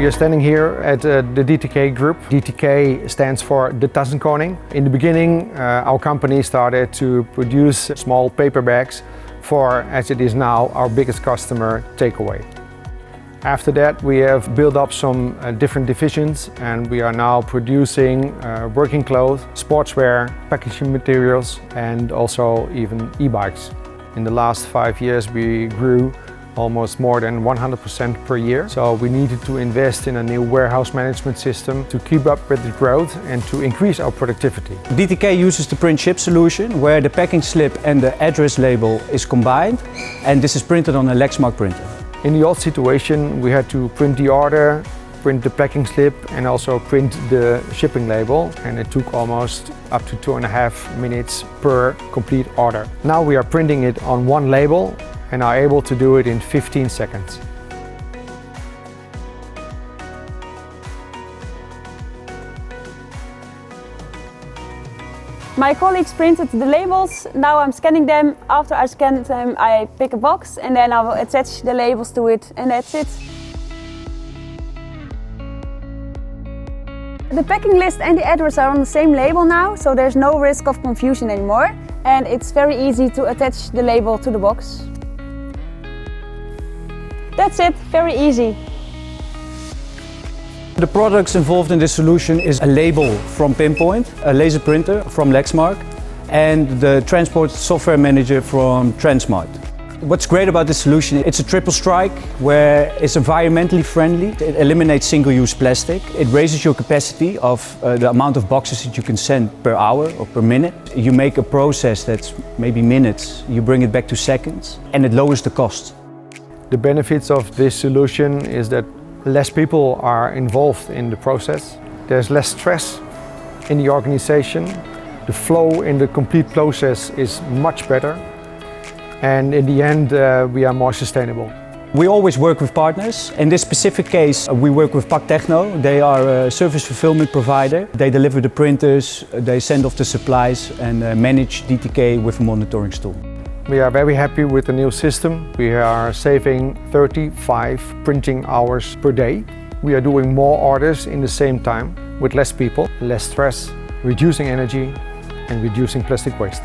We are standing here at the DTK Group. DTK stands for the Tassenkoning. In the beginning, our company started to produce small paper bags for, as it is now, our biggest customer, takeaway. After that, we have built up some different divisions, and we are now producing working clothes, sportswear, packaging materials, and also even e-bikes. In the last 5 years, we grew almost more than 100% per year. So we needed to invest in a new warehouse management system to keep up with the growth and to increase our productivity. DTK uses the print ship solution where the packing slip and the address label is combined, and this is printed on a Lexmark printer. In the old situation, we had to print the order, print the packing slip and also print the shipping label, and it took almost up to 2.5 minutes per complete order. Now we are printing it on one label and are able to do it in 15 seconds. My colleagues printed the labels, now I'm scanning them. After I scan them, I pick a box and then I will attach the labels to it, and that's it. The packing list and the address are on the same label now, so there's no risk of confusion anymore. And it's very easy to attach the label to the box. That's it, very easy. The products involved in this solution is a label from Pinnpoint, a laser printer from Lexmark, and the transport software manager from Transmart. What's great about this solution, it's a triple strike where it's environmentally friendly. It eliminates single-use plastic. It raises your capacity of the amount of boxes that you can send per hour or per minute. You make a process that's maybe minutes, you bring it back to seconds, and it lowers the cost. The benefits of this solution is that less people are involved in the process. There's less stress in the organization. The flow in the complete process is much better. And in the end, we are more sustainable. We always work with partners. In this specific case, we work with PakTechno. They are a service fulfillment provider. They deliver the printers, they send off the supplies and manage DTK with a monitoring tool. We are very happy with the new system. We are saving 35 printing hours per day. We are doing more orders in the same time with less people, less stress, reducing energy and reducing plastic waste.